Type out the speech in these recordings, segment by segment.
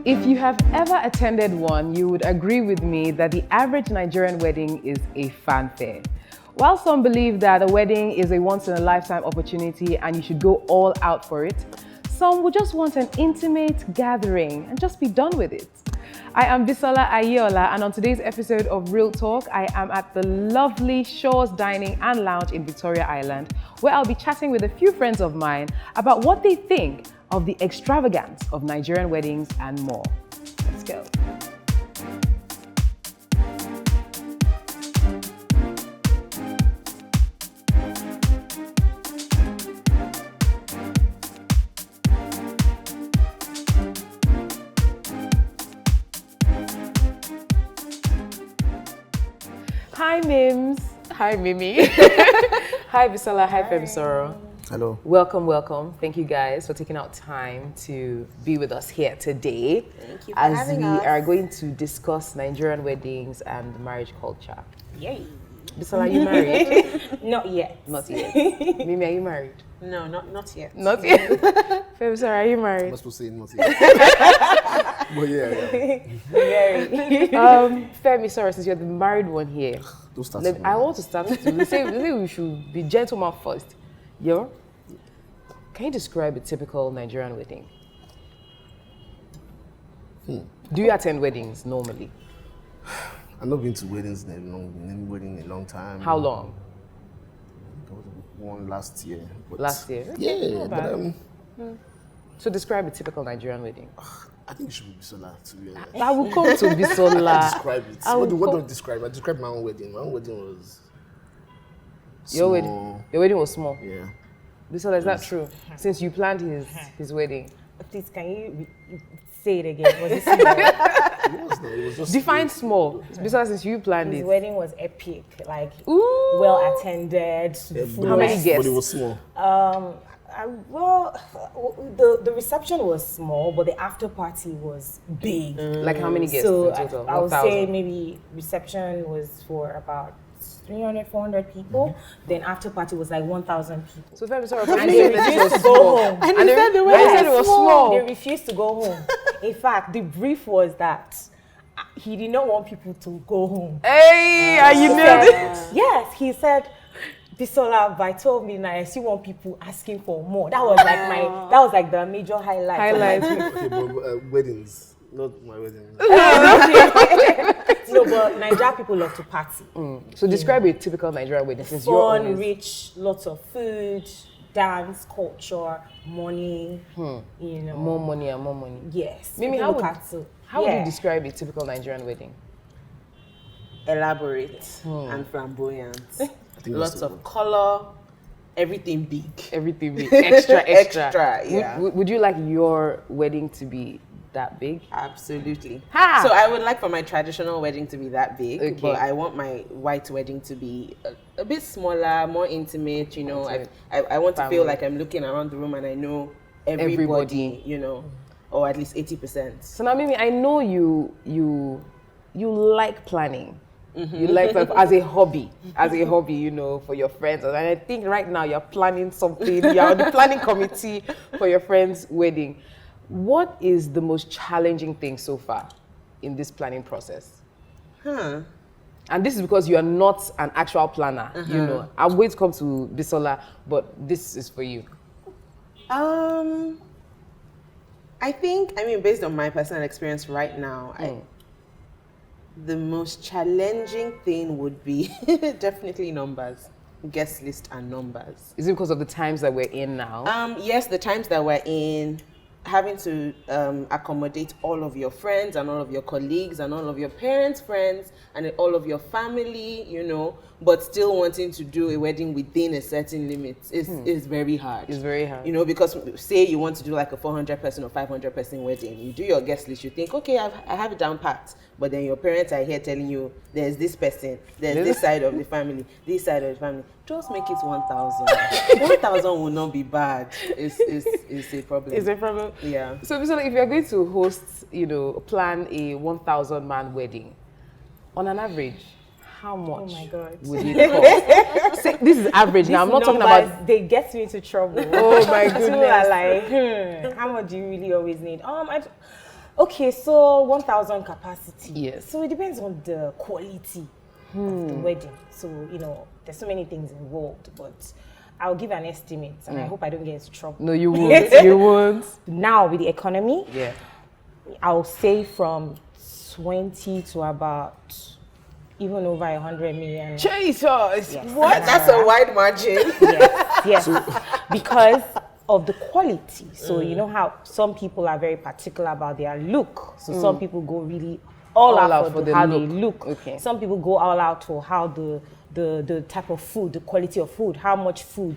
If you have ever attended one, you would agree with me that the average Nigerian wedding is a fanfare. While some believe that a wedding is a once-in-a-lifetime opportunity and you should go all out for it, some would just want an intimate gathering and just be done with it. I am Bisola Aiyeola, and on today's episode of Real Talk, I am at the lovely Shores Dining and Lounge in Victoria Island, where I'll be chatting with a few friends of mine about what they think of the extravagance of Nigerian weddings and more. Let's go. Hi Mims. Hi Mimi. Hi Bisola. Hi Femisoro. Hello. Welcome, welcome. Thank you guys for taking out time to be with us here today. Thank you for having us. As we are going to discuss Nigerian weddings and marriage culture. Yay. Bisola, are you married? Not yet. Not yet. Mimi, are you married? No, not yet. Not yet. Femisoro, are you married? I'm supposed to say not yet. But yeah. Femi, sorry, since you're the married one here, Don't start. I want to start with you. They say we should be gentlemen first. Yo, can you describe a typical Nigerian wedding? Do you attend weddings normally? I've not been to weddings in a long time. How long? There was one last year. Last year? Yeah, but So describe a typical Nigerian wedding. I think it should be Bisola, to be honest. I will come to Bisola. Describe it. I What will do come- I describe? I described my own wedding. My own wedding was Your small. wedding was small. Yeah. Bisola, is that true? Since you planned his wedding. Please, can you say it again? Was it small? It was just Define small. Bisola, since you planned His it. wedding was epic, like Ooh. well attended. How many guests? But it was small. The reception was small, but the after party was big. Like how many guests So in total? I would 1,000? say maybe reception was for about 300, 400 people. Then after party was like 1,000 people. So Femisoro, And they refused to go home. And they said it was small. They refused to go home. In fact, the brief was that he did not want people to go home. Hey, are you nailed it? Yes, he said, Bisola, by 12 midnight, I still want people asking for more. That was like the major highlight. Okay, but weddings, not my wedding. No, but Nigerian people love to party. So describe a typical Nigerian wedding since you're Fun, always... rich, lots of food, dance, culture, money, you know. More money and more money. Yes. Mimi, people look at it. how would you describe a typical Nigerian wedding? Elaborate and flamboyant. I think Lots of color, everything big. Everything big. Extra. Extra, yeah. Would you like your wedding to be that big? Absolutely. Ha! So I would like for my traditional wedding to be that big, Okay. but I want my white wedding to be a bit smaller, more intimate, you know. I want to feel like I'm looking around the room and I know everybody. You know, or at least 80%. So now, Mimi, I know you like planning. You like that as a hobby, you know, for your friends. And I think right now you're planning something. You're on the planning committee for your friend's wedding. What is the most challenging thing so far in this planning process? And this is because you are not an actual planner, you know. I'm going to come to Bisola, but this is for you. I mean, based on my personal experience right now, the most challenging thing would be definitely numbers, guest list and numbers. Is it because of the times that we're in now? Yes, the times that we're in, having to accommodate all of your friends and all of your colleagues and all of your parents' friends and all of your family, you know, but still wanting to do a wedding within a certain limit is very hard. It's very hard. You know, because say you want to do like a 400 person or 500 person wedding, you do your guest list, you think, okay, I have it down pat, but then your parents are here telling you there's this person, there's this side of the family, this side of the family. Just make it 1,000. 1,000 will not be bad. It's a problem. Is a problem? Yeah. So if you're going to host, you know, plan a 1,000 man wedding, on an average, how much would it cost? See, this is average now. I'm not talking about. They get me into trouble. Oh my People goodness. are like, how much do you really always need? Okay, so 1,000 capacity. Yes. So it depends on the quality of the wedding. So, there's so many things involved, but I'll give an estimate, and I hope I don't get into trouble. No, you won't. You won't. Now, with the economy, Yeah. I'll say from 20 to about even over 100 million. Jesus. Yes. What? That's a wide margin. Yes. Because of the quality. So you know how some people are very particular about their look. So some people go really all out for how they look. Okay. Some people go all out for how the type of food, the quality of food, how much food.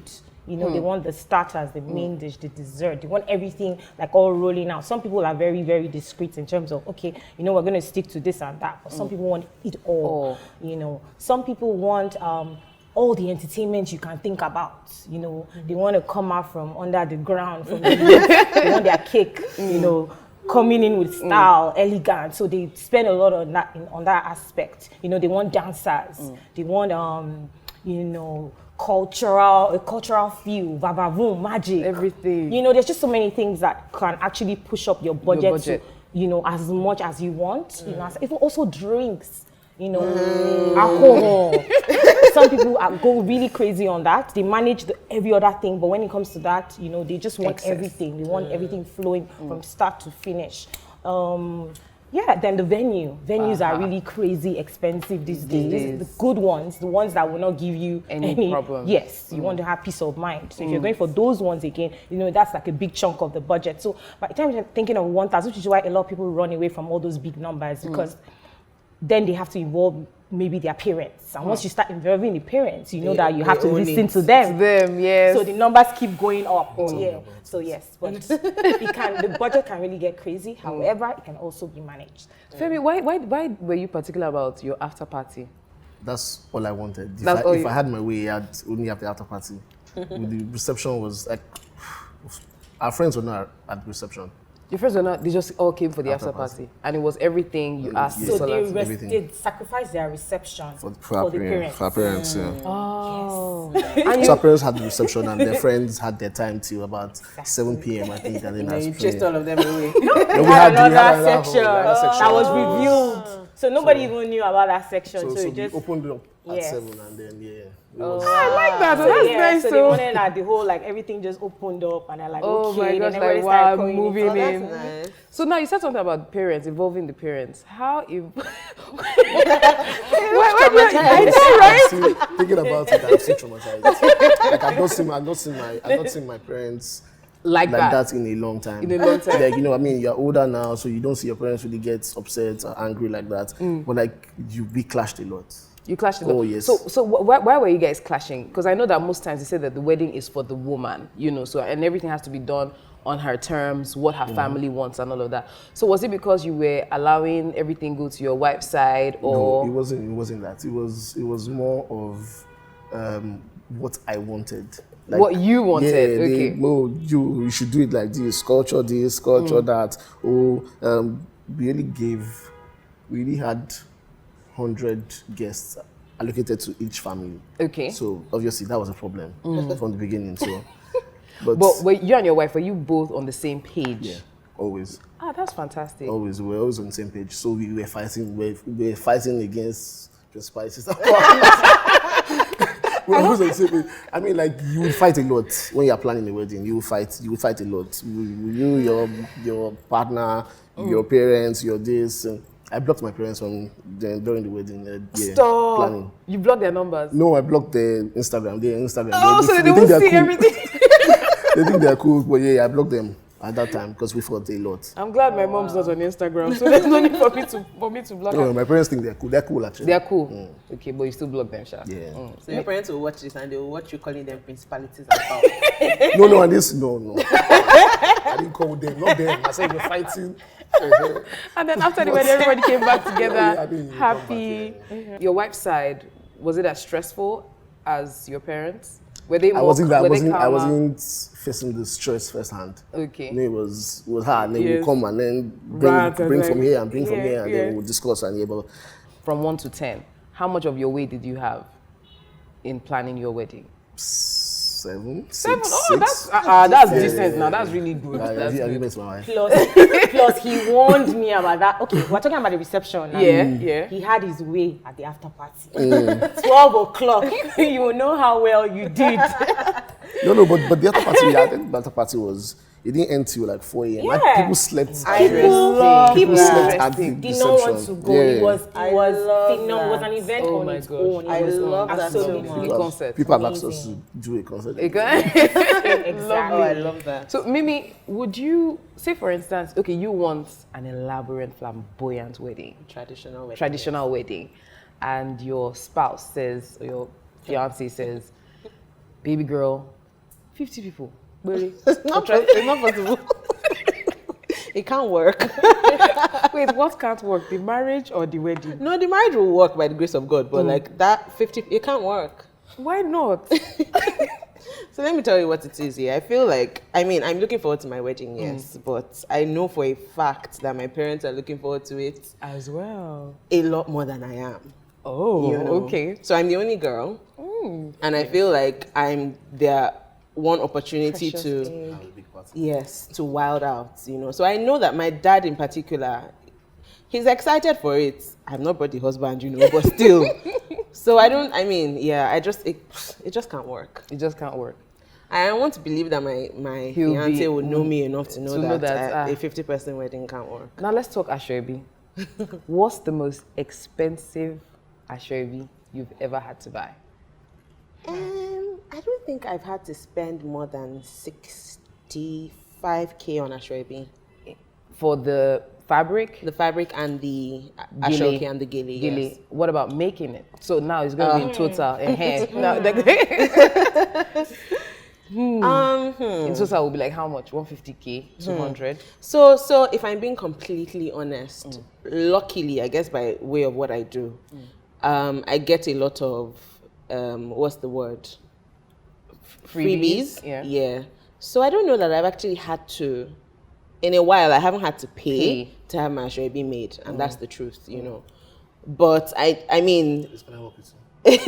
They want the starters, the main dish, the dessert. They want everything like all rolling out. Some people are very, very discreet in terms of, okay, we're going to stick to this and that. But some people want it all. Some people want all the entertainment you can think about. They want to come out from under the ground, from the they want their cake, coming in with style, elegant. So they spend a lot on that aspect. They want dancers. They want, a cultural feel, vavavoom, magic. Everything. There's just so many things that can actually push up your budget. To, as much as you want. Even also drinks. Alcohol. Some people go really crazy on that. They manage every other thing, but when it comes to that, they just want everything. They want everything flowing from start to finish. Then the venues are really crazy expensive these days. The good ones, the ones that will not give you any problem. Yes, you want to have peace of mind. So if you're going for those ones again, that's like a big chunk of the budget. So by the time you're thinking of 1,000, which is why a lot of people run away from all those big numbers, because then they have to involve maybe their parents. And once you start involving the parents, that you have to listen to them. To them, yes. So the numbers keep going up. So yes, but the budget can really get crazy. However, it can also be managed. Femi, why were you particular about your after party? That's all I wanted. If I had my way, I'd only have the after party. The reception was like, our friends were not at the reception. Your friends were not, they just all came for the after party. And it was everything you asked. Yes. So they sacrificed their reception for the parents. For our parents, yeah. Oh. Yes. So our parents had the reception and their friends had their time till about 7 p.m. I think. And then You chased all of them away. We had another section that was reviewed. So nobody even knew about that section. So we just opened it up at 7 and then, I like that. That's nice. So they wanted that the whole, everything just opened up and they're like, oh okay. my gosh, then wow, moving in. Nice. So now you said something about parents, involving the parents. How I know, right? Thinking about it, I'm still traumatized. Like I've not seen my parents like that in a long time. You're older now, so you don't see your parents really get upset or angry like that. But we clashed a lot. You clashed a lot. Oh yes. So why were you guys clashing? Because I know that most times they say that the wedding is for the woman, so and everything has to be done on her terms, what her family wants and all of that. So was it because you were allowing everything go to your wife's side, or? No, it wasn't that. It was more of what I wanted. What you wanted, okay. You should do it like this, culture that. We really had 100 guests allocated to each family. Okay. So obviously that was a problem from the beginning. So, but were you and your wife, were you both on the same page? Yeah, always. Ah, that's fantastic. Always, we were always on the same page. So we were fighting against principalities. We were always on the same page. I mean, you would fight a lot when you're planning a wedding. You would fight a lot. You, your partner, your parents, your this. I blocked my parents during the wedding Stop. planning. You blocked their numbers? No, I blocked their Instagram. Oh, so they won't see everything. They think they're cool, but I blocked them at that time because we fought a lot. I'm glad my mom's not on Instagram, so there's no need for me to block her. My parents think they're cool. They're cool actually. They're cool. Okay, but you still block them, Sha. Yeah. So your parents will watch this and they will watch you calling them principalities and power. No. I didn't call them, not them. I said we're fighting. And then after the wedding, everybody came back together, happy. Back, Your wife's side, was it as stressful as your parents? Were they more? I wasn't facing the stress firsthand. Okay. It was hard. Then we'll come and then bring from here and bring from here, and then we'll discuss but from 1 to 10,10, how much of your weight did you have in planning your wedding? 7, 6, Seven. Oh, 6. that's decent now. That's really good. Have That's you good. met my wife? Plus, he warned me about that. Okay, we're talking about the reception now. Yeah. He had his way at the after party. 12 o'clock. You will know how well you did. No, but the other party, I think the other party was, it didn't end till like 4 a.m. Like, people slept. People slept at the did not want to go. It was an event Oh on my its gosh. own. I love that so absolutely much. Concert. People have asked us to do a concert. Exactly. Oh, I love that. So, Mimi, would you say, for instance, okay, you want an elaborate, flamboyant wedding, traditional wedding, and your spouse says, or your fiance says, baby girl, 50 people. Really? It's not possible. It can't work. Wait, what can't work? The marriage or the wedding? No, the marriage will work by the grace of God, but like that 50, it can't work. Why not? So let me tell you what it is here. I feel like, I'm looking forward to my wedding, yes, but I know for a fact that my parents are looking forward to it As well. a lot more than I am. Oh, You know? okay. So I'm the only girl, and I feel like I'm their one opportunity to, yes, to wild out, you know. So I know that my dad in particular, he's excited for it. I've not brought the husband, you know, but still. So it just can't work. It just can't work. I want to believe that my fiance will know me enough to know that a 50-person wedding can't work. Now let's talk Aso Ebi. What's the most expensive Aso Ebi you've ever had to buy? I don't think I've had to spend more than 65K on Aso Ebi. For the fabric? The fabric and the Gele. ashoke and the gele. Yes. What about making it? So now it's going to be in total in hair. In total will be like how much? 150K, 200. So if I'm being completely honest, luckily, I guess by way of what I do, I get a lot of what's the word? Freebies. Yeah. So I don't know that I've actually had to. In a while, I haven't had to pay to have my Aso Ebi made, and that's the truth, you know. But I mean, It's gonna work with you.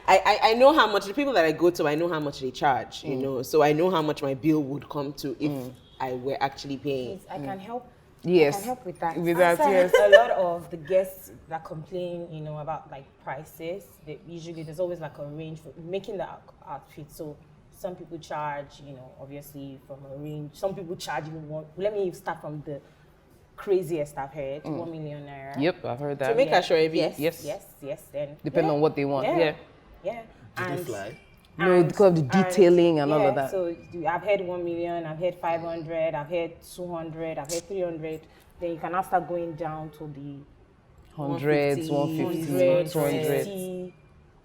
I know how much the people that I go to, I know how much they charge, you know. So I know how much my bill would come to if I were actually paying. I can help. Yes. I can help with that. Yes. A lot of the guests that complain, you know, about like prices, there's always like a range for making the outfit. So some people charge, you know, obviously from a range. Some people charge even one. Let me start from the craziest I've heard, 1 million naira. Yep, I've heard that. To make Aso Ebi? Yes. Then Depending on what they want. Yeah. Yeah. Did they fly? No, because of the detailing and all of that. So I've heard 1 million, I've heard 500, I've heard 200, I've heard 300. Then you can now start going down to the hundreds, 150, 200.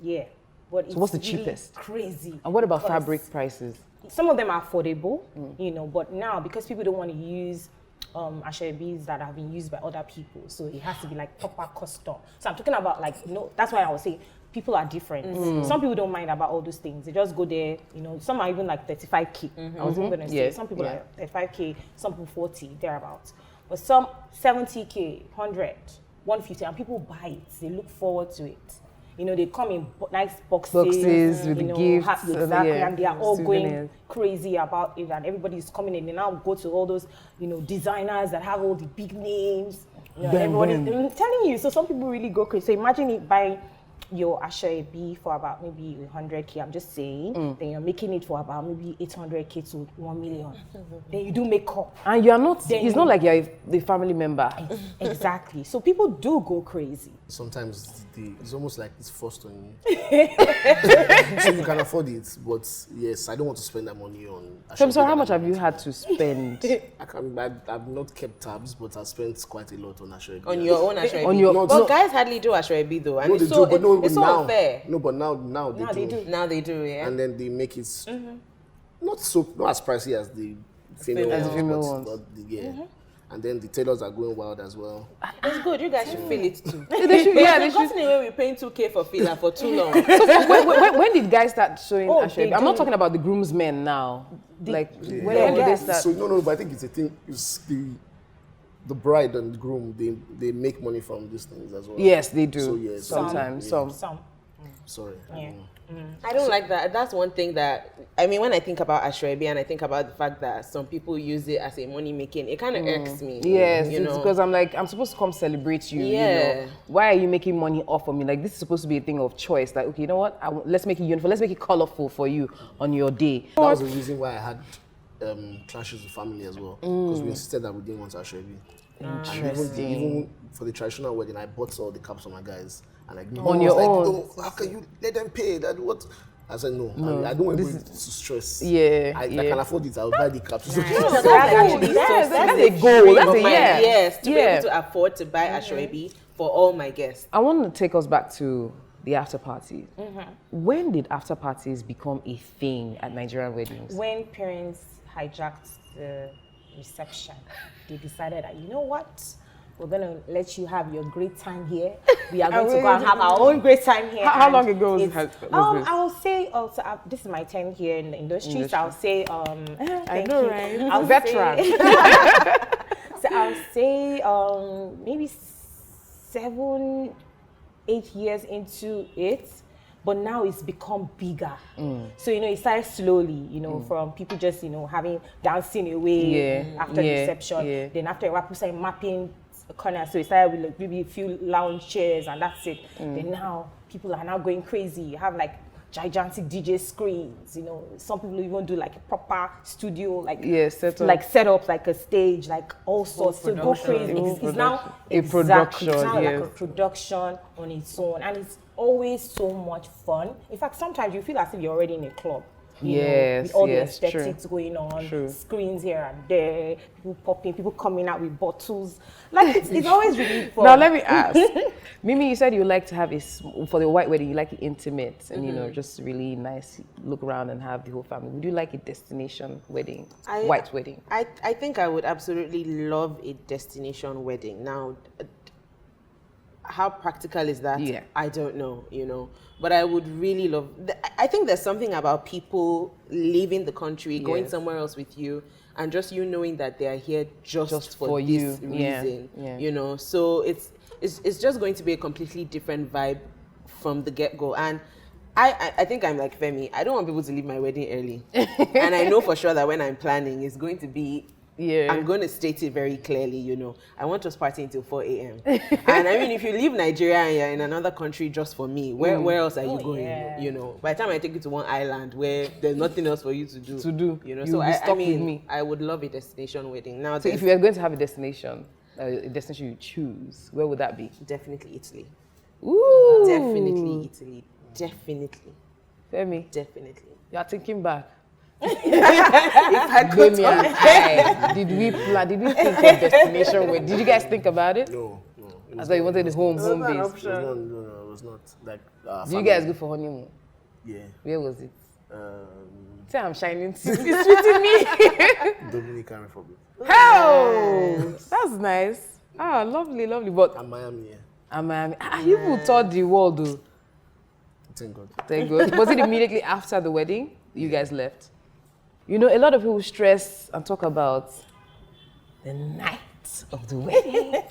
Yeah. But So what's the really cheapest? Crazy. And what about because fabric prices? Some of them are affordable, you know, but now because people don't want to use Aso Ebis that have been used by other people, so it has to be like proper custom. So I'm talking about like, that's why I was saying people are different. Some people don't mind about all those things. They just go there, you know, some are even like 35K. I was even going to say, some people are 35K, some people 40, thereabouts. But some 70K, 100, 150, and people buy it. They look forward to it. You know, they come in nice boxes with you the know, gifts. exactly, and they are all souvenirs. going crazy about it, and everybody's coming in. They now go to all those, you know, designers that have all the big names. You know, I'm telling you, so some people really go crazy. So imagine it buying your Aso Ebi for about maybe 100K, I'm just saying, then you're making it for about maybe 800K to 1 million. Then you do makeup. And you're not, it's not like you're the family member. Exactly. So people do go crazy. Sometimes it's almost like it's forced on you. So you can afford it, but yes, I don't want to spend that money on. So I'm sorry, how much have you had to spend? I've not kept tabs, but I've spent quite a lot on Aso Ebi. On your own Aso Ebi. On your- but guys hardly do Aso Ebi though, and No, it's they so do, but no, it's so now, unfair. No, but now they do. Now they do, yeah. And then they make it not as pricey as the female As the ones, female but- ones. but and then the tailors are going wild as well. It's good. You guys should feel it too. They should, yeah, they They've should. gotten away with paying 2K for filler for too long. When did guys start showing Aso they Ebi? I'm not do. talking about the groomsmen now. When did they yes. start? So no, but I think it's a thing. It's the bride and the groom. They make money from these things as well. Yes, they do. So yes, Sometimes, yeah. some. Sorry. Yeah. I don't like that. That's one thing that, I mean, when I think about Aso Ebi and I think about the fact that some people use it as a money making, it kind of irks me. Yes, you know, because I'm like, I'm supposed to come celebrate you. Yeah. You know? Why are you making money off of me? Like, this is supposed to be a thing of choice. Like, okay, you know what? Let's make it uniform. Let's make it colorful for you on your day. That was the reason why I had clashes with family as well. Because we insisted that we didn't want Aso Ebi. And even for the traditional wedding, I bought all the caps for my guys. And like, On your own. Oh, how can you let them pay? That what? I said no. I don't want to stress. Yeah, I can afford it. I'll buy the caps. That's a goal. That's a yes, to be able to afford to buy Aso Ebi for all my guests. I want to take us back to the after parties. When did after parties become a thing at Nigerian weddings? When parents hijacked the reception, they decided that, you know what? We're going to let you have your great time here. We are going to go and have our own great time here. How long ago was this? I'll say, also, this is my time here in the industry, so I'll say, I know, right? I'll veteran. So I'll say maybe 7-8 years into it. But now it's become bigger. So, you know, it started slowly, you know, from people just, you know, dancing away after the reception. Then after a while, people started mapping a corner. So it started with like maybe a few lounge chairs and that's it. Then now, people are now going crazy. You have like gigantic DJ screens, you know. Some people even do like a proper studio, like set up like a stage, like all sorts. So go crazy. It's now a production. It's now like a production on its own, and it's always so much fun. In fact, sometimes you feel as if you're already in a club. You know, with all the aesthetics going on, screens here and there, people popping, people coming out with bottles. Like it's always really fun. Now let me ask, Mimi, you said you like to have for the white wedding, you like it intimate and you know, just really nice, look around and have the whole family. Would you like a destination wedding, white wedding? I think I would absolutely love a destination wedding. Now, how practical is that? Yeah. I don't know, you know, but I would really love. I think there's something about people leaving the country, going somewhere else with you, and just you knowing that they are here just for this reason. You know, so it's just going to be a completely different vibe from the get-go. And I think I'm like Femi. I don't want people to leave my wedding early, and I know for sure that when I'm planning, it's going to be. I'm going to state it very clearly, you know. I want us partying till 4 a.m. And I mean, if you leave Nigeria and you're in another country just for me, where else are you going? You know, by the time I take you to one island where there's nothing else for you to do, you know. So I mean, I would love a destination wedding. Now, so if you were going to have a destination you choose, where would that be? Definitely Italy. Ooh. Definitely Italy. Definitely. Femi. Definitely. You're thinking back. If I could did we think of destination wedding? Did you guys think about it? No. I thought you wanted the home base. No, it was not. Like, did you guys go for honeymoon? Yeah. Where was it? Say I'm shining. It's sweeting me. Dominican Republic. Oh, that's nice. Ah, lovely. But And Miami, Miami. You people toured the world, though. Thank God. Thank God. Was it immediately after the wedding you guys left? You know, a lot of people stress and talk about the night of the wedding.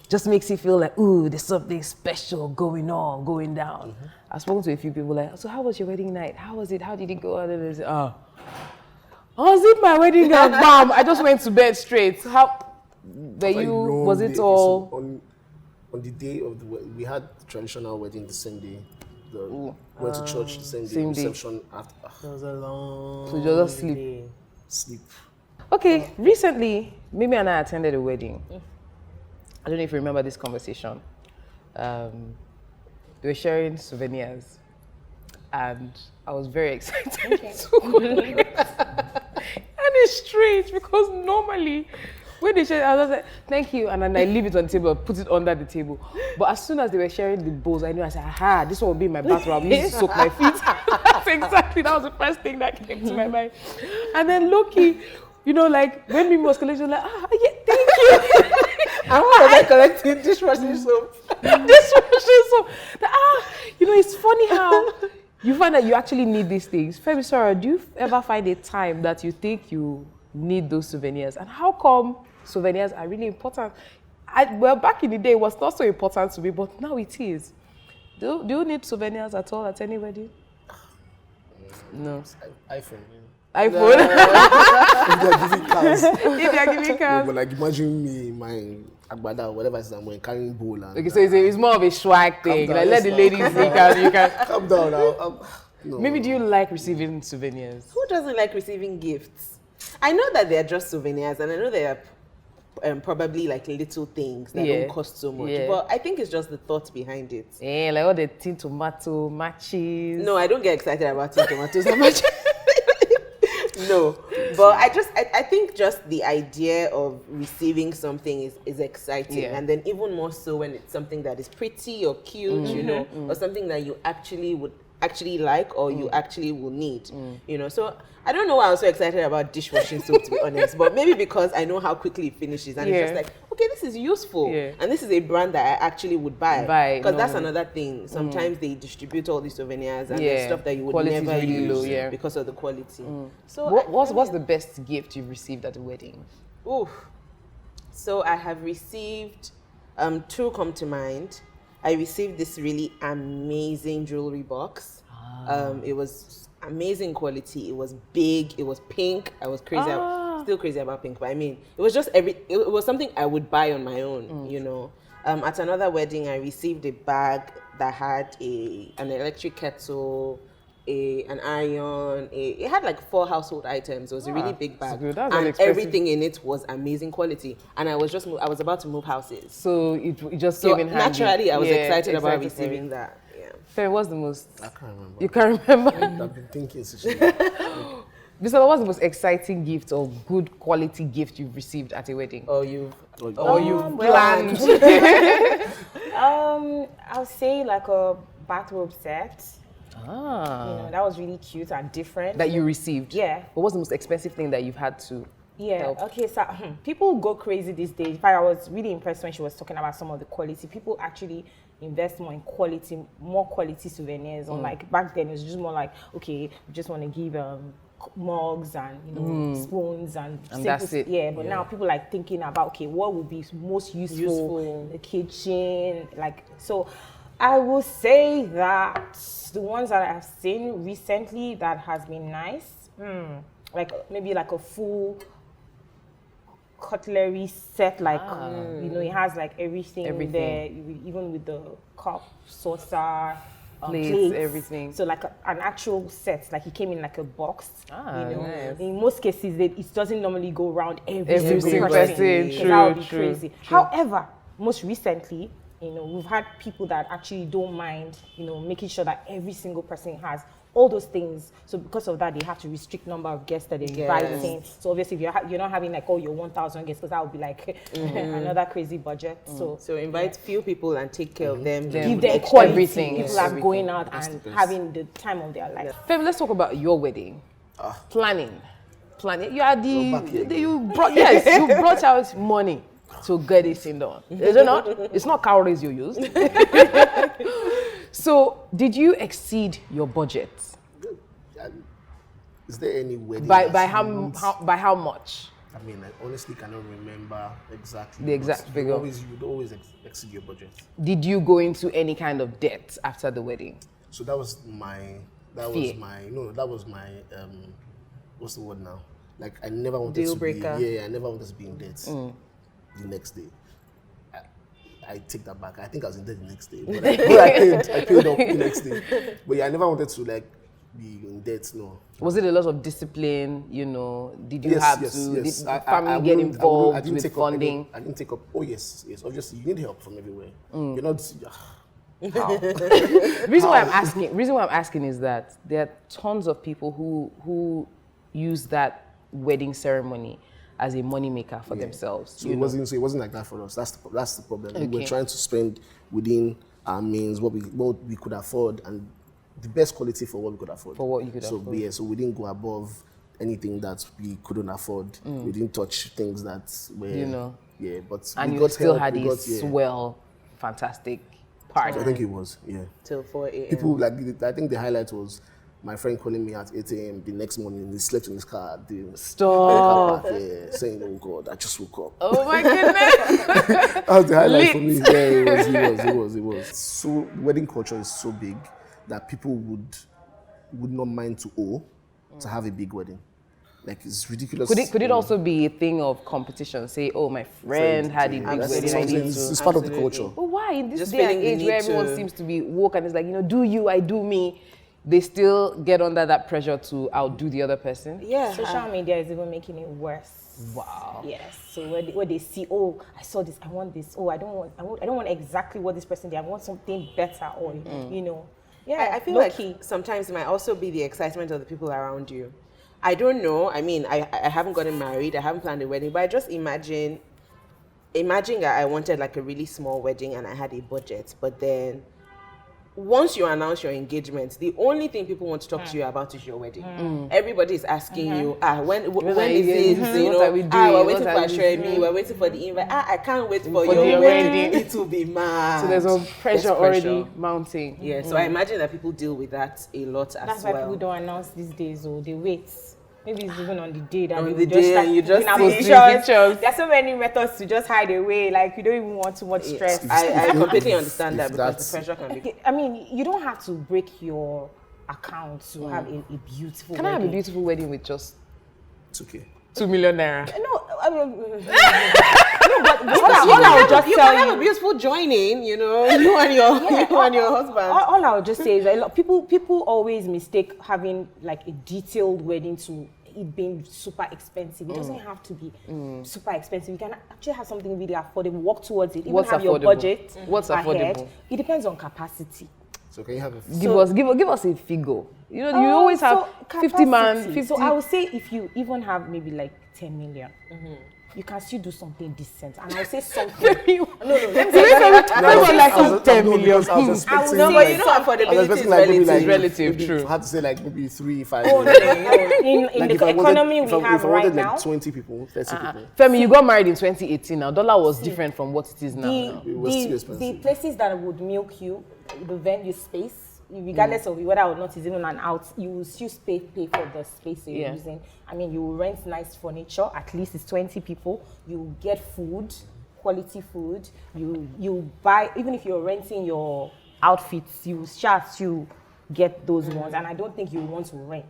Just makes you feel like, ooh, there's something special going down. I've spoken to a few people like, so how was your wedding night? How was it? How did it go? And they say, was it my wedding gown? Bam! I just went to bed straight. Was it all? On the day of the wedding, we had traditional wedding the same day. Went to church the same day. Reception after. It was a long. So you just sleep. Sleep. Okay, recently, Mimi and I attended a wedding. I don't know if you remember this conversation. They were sharing souvenirs, and I was very excited to go. And it's strange because normally, when they share, I was like, thank you, and then I leave it on the table, put it under the table. But as soon as they were sharing the bowls, I knew, I said, aha, this one will be in my bathroom. I used to soak my feet. That was the first thing that came to my mind. And then Loki, you know, like, when Mimi was collecting, like, yeah, thank you. And why was I collecting dishwashing soap? Dishwashing soap. You know, it's funny how you find that you actually need these things. Femisoro, do you ever find a time that you think you need those souvenirs? And how come souvenirs are really important? Well, back in the day, it was not so important to me, but now it is. Do you need souvenirs at all at any wedding? No. iPhone. iPhone. If they're giving cars. If they're giving cars. But like imagine me, my agbada, whatever it is I'm wearing, carrying bowl and. Okay, so it's more of a swag thing. down, Like let yes, the now. ladies you can. Calm down now. No. Maybe do you like receiving souvenirs? Who doesn't like receiving gifts? I know that they're just souvenirs, and I know they are probably like little things that don't cost so much. Yeah. But I think it's just the thought behind it. Yeah, like all the tin tomato matches. No, I don't get excited about tin tomatoes so much. No, but I think just the idea of receiving something is exciting, Yeah. and then even more so when it's something that is pretty or cute, you know, or something that you would actually like or you actually will need, you know. So I don't know why I was so excited about dishwashing soap, to be honest, but maybe because I know how quickly it finishes, and it's just like, okay, this is useful, and this is a brand that I actually would buy, because that's another thing. Sometimes they distribute all these souvenirs and there's stuff that you would Quality is never really use low, because of the quality. So What's the best gift you've received at a wedding? Oof. So I have received, two come to mind. I received this really amazing jewelry box. It was amazing quality. It was big. It was pink. I was crazy. Still crazy about pink, but I mean, it was just it was something I would buy on my own, you know. At another wedding, I received a bag that had an electric kettle, an iron. It had like 4 household items. It was a really big bag, good. That's and expensive. everything in it was amazing quality. And I was about to move houses, So it just so came in handy. naturally I was Yeah, excited about for receiving it. that. Yeah. Faye, what's the most? I can't remember. You can't remember? I've been thinking since. Bisola, what's the most exciting gift or good quality gift you've received at a wedding? Or you've Planned. I'll say like a bathrobe set. Ah. You know, that was really cute and different. That you received? Yeah. But what's the most expensive thing that you've had to help? Okay, so people go crazy these days. In fact, I was really impressed when she was talking about some of the quality. People actually invest more in quality, more quality souvenirs. Unlike back then, it was just more like, okay, we just want to give mugs and spoons and that's it. Yeah, but now people like thinking about, okay, what would be most useful in the kitchen, like so. I will say that the ones that I've seen recently that has been nice, like maybe like a full cutlery set, like you know, it has like everything there, even with the cup, saucer, plates, everything. So like an actual set, like it came in like a box. You know, nice. in most cases it doesn't normally go around every Every single person. person. True, That would be true, crazy. true. However, most recently, you know, we've had people that actually don't mind, you know, making sure that every single person has all those things. So because of that, they have to restrict number of guests that they're inviting. So obviously, if you're not having like your 1,000 guests, because that would be like another crazy budget. So invite few people and take care of them. give them Extra quality. everything. People are going out and having the time of their life. Faye, let's talk about your wedding. Planning. You are you brought out money to get this thing done. Is it not? It's not calories you used. So, did you exceed your budget? Is there any wedding? By how much? I mean, I honestly cannot remember exactly. The exact but figure. You'd always exceed your budget. Did you go into any kind of debt after the wedding? So that was my, what's the word now? Like I never wanted Deal to breaker. be, I never wanted to be in debt the next day. I take that back. I think I was in debt the next day, but I paid off the next day. But yeah, I never wanted to like be in debt. No. Was it a lot of discipline? You know, did you have to? Did the I family get wouldn't- involved I didn't with take up funding? I didn't take up. Oh yes. Obviously, you need help from everywhere. You're not. How? Reason why I'm asking is that there are tons of people who use that wedding ceremony as a moneymaker for themselves. So it wasn't like that for us. That's the problem. We were trying to spend within our means what we could afford and the best quality for what we could afford. For what you could afford. Yeah, so we didn't go above anything that we couldn't afford. We didn't touch things that were but And we you got still help, had we a got, swell, fantastic party. I think it was, Till 4 a.m. People like I think the highlight was my friend calling me at 8 a.m. the next morning, he slept in his car at the Stop. car park, saying, "Oh God, I just woke up." Oh my goodness. That was the highlight for me. Yeah, it was. So wedding culture is so big that people would not mind to owe to have a big wedding. Like, it's ridiculous. Could it also be a thing of competition? Say, oh, my friend had a big wedding, I need to. It's part of the culture. But why in this Just day and feeling the age need where everyone to- seems to be woke and it's like, do you, I do me, they still get under that pressure to outdo the other person? Yeah. Social media is even making it worse. Wow. Yes. So where they see, oh, I saw this, I want this. Oh, I don't want exactly what this person did. I want something better, or Yeah. I feel low-key. like sometimes it might also be the excitement of the people around you. I don't know. I mean, I haven't gotten married. I haven't planned a wedding, but I just imagine that I wanted like a really small wedding and I had a budget. But then once you announce your engagement, the only thing people want to talk to you about is your wedding. Everybody is asking you, when is it? What are we doing? We're waiting What for are a we Shremi, doing? we're waiting for the invite. I can't wait for For your your wedding. wedding. It will be mad. So there's some pressure There's already mounting. Yeah, so I imagine that people deal with that a lot as That's well. why people don't announce these days, or they wait. Maybe it's even on the day that On they the will day start and you just putting see out pictures. There are so many methods to just hide away. Like, you don't even want too much stress. I completely understand that if because that's- the pressure can be. I mean, you don't have to break your account to have a beautiful Can I have a wedding. beautiful wedding with just It's okay. 2 million naira? No, I mean, all I would just You tell can have a you. beautiful joining, you and your husband. All I would just say is a lot people always mistake having like a detailed wedding to it being super expensive. It doesn't have to be super expensive. You can actually have something really affordable. Work towards it. Even What's have your affordable? budget. What's ahead. affordable? It depends on capacity. So can you have a Give us a figure. You always have 50 man, capacity. 50. So I would say if you even have maybe like 10 million, you can still do something decent. And I would say something. Let me Everyone like 10 million. I was I would expecting, No, say but you know, I was affordability is expecting like maybe relative. like relative, maybe true. I had to say like maybe 3, 5. Oh, no. In Like the if I economy wanted, we have if I wanted right like now, 20 people, 30 people. Femi, you got married in 2018 now. Dollar was different from what it is now. It was too expensive. the places that would milk you, the venue space, regardless of whether or not it's even an out, you will still pay for the space you're Yeah. using. I mean, you will rent nice furniture, at least it's 20 people, you will get food, quality food, you buy, even if you're renting your outfits, you start to get those ones, and I don't think you want to rent,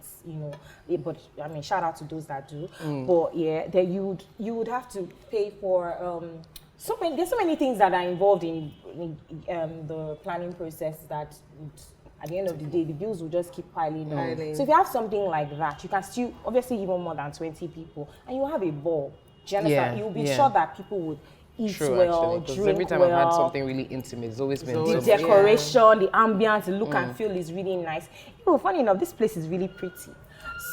but I mean, shout out to those that do. But yeah, then you would have to pay for there's so many things that are involved in the planning process that would, at the end of the day, the bills will just keep piling up. So if you have something like that, you can still, obviously even more than 20 people, and you have a ball. Do you understand? Yeah, You'll be yeah. sure that people would eat True, well, actually. Because drink every time well. I've had something really intimate, it's always been The so decoration, the ambience, the look and feel is really nice. Funny enough, this place is really pretty.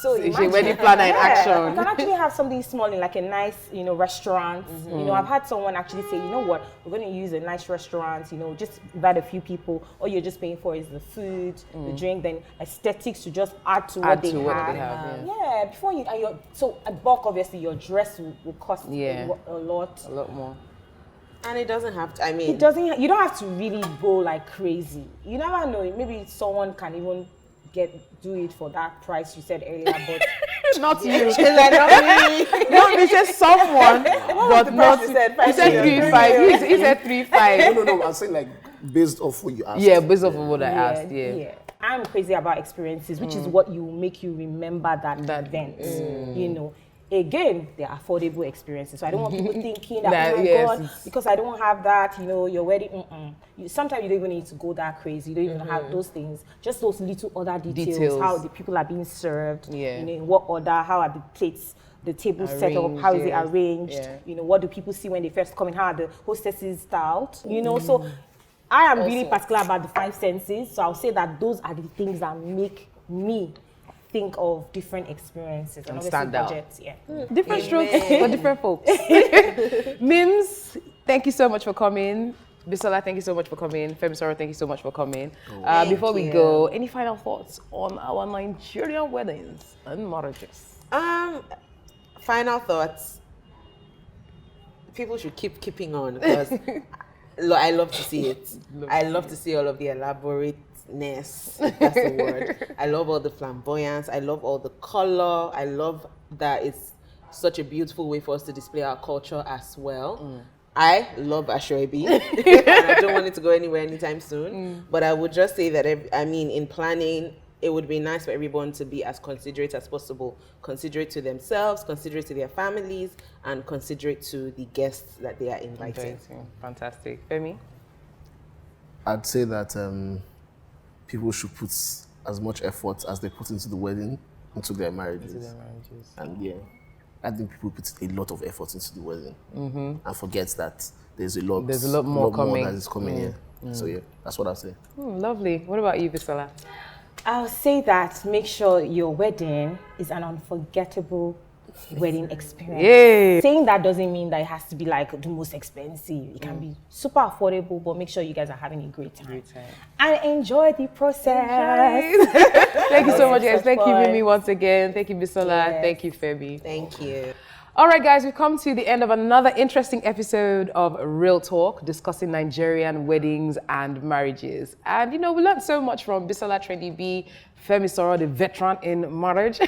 So it's a imagine, wedding planner in action. You can actually have something small in like a nice, restaurant. I've had someone actually say, you know what, we're going to use a nice restaurant. Just invite a few people. All you're just paying for is the food, the drink, then aesthetics to just add to what they have. Yeah, before so at bulk, obviously, your dress will cost a lot. A lot more. And it doesn't have to, I mean... It doesn't. You don't have to really go like crazy. You never know. Maybe someone can even do it for that price you said earlier, but Not you. She's like, not me. No, it's just someone, but not. He said He said 3.5. He said 3.5. No, I'm saying like based off what you asked. Yeah, based off of what I asked. Yeah. I'm crazy about experiences, which is what make you remember that event. Again, they're affordable experiences. So I don't want people thinking that, oh my God, because I don't have that, your wedding, sometimes you don't even need to go that crazy. You don't even have those things. Just those little other details. How the people are being served, in what order, how are the plates, the table set up, how is it arranged, what do people see when they first come in, how are the hostesses styled, so I am really particular about the 5 senses. So I'll say that those are the things that make me think of different experiences and stand out. budgets. Different strokes for different folks. Mims, thank you so much for coming. Bisola, thank you so much for coming. Femisoro, thank you so much for coming. Before we go, any final thoughts on our Nigerian weddings and marriages? Final thoughts. People should keeping on because I love to see it. I love to see all of the elaborate if that's the word. I love all the flamboyance. I love all the color. I love that it's such a beautiful way for us to display our culture as well. I love Aso Ebi, and I don't want it to go anywhere anytime soon. But I would just say that, in planning, it would be nice for everyone to be as considerate as possible. Considerate to themselves, considerate to their families, and considerate to the guests that they are inviting. Fantastic. Femi? I'd say that people should put as much effort as they put into the wedding, into their marriages. And yeah, I think people put a lot of effort into the wedding and forget that there's a lot more coming. that is coming here. So yeah, that's what I'll say. Lovely. What about you, Bisola? I'll say that make sure your wedding is an unforgettable wedding experience. Yay. Saying that doesn't mean that it has to be like the most expensive. It can be super affordable, but make sure you guys are having a great time. And enjoy the process. Thank you so much, guys. Thank you, Mimi, once again. Thank you, Bisola. Yes. Thank you, Femi. Thank you. All right, guys, we've come to the end of another interesting episode of Real Talk, discussing Nigerian weddings and marriages. And, we learned so much from Bisola Trendy B, Femisoro, the veteran in marriage,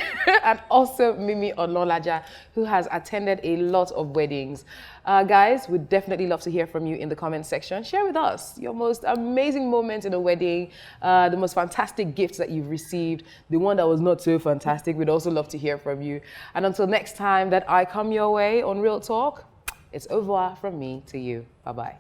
and also Mimi Onalaja, who has attended a lot of weddings. Guys, we'd definitely love to hear from you in the comment section. Share with us your most amazing moments in a wedding, the most fantastic gifts that you've received, the one that was not so fantastic. We'd also love to hear from you. And until next time that I come your way on Real Talk, it's au revoir from me to you. Bye-bye.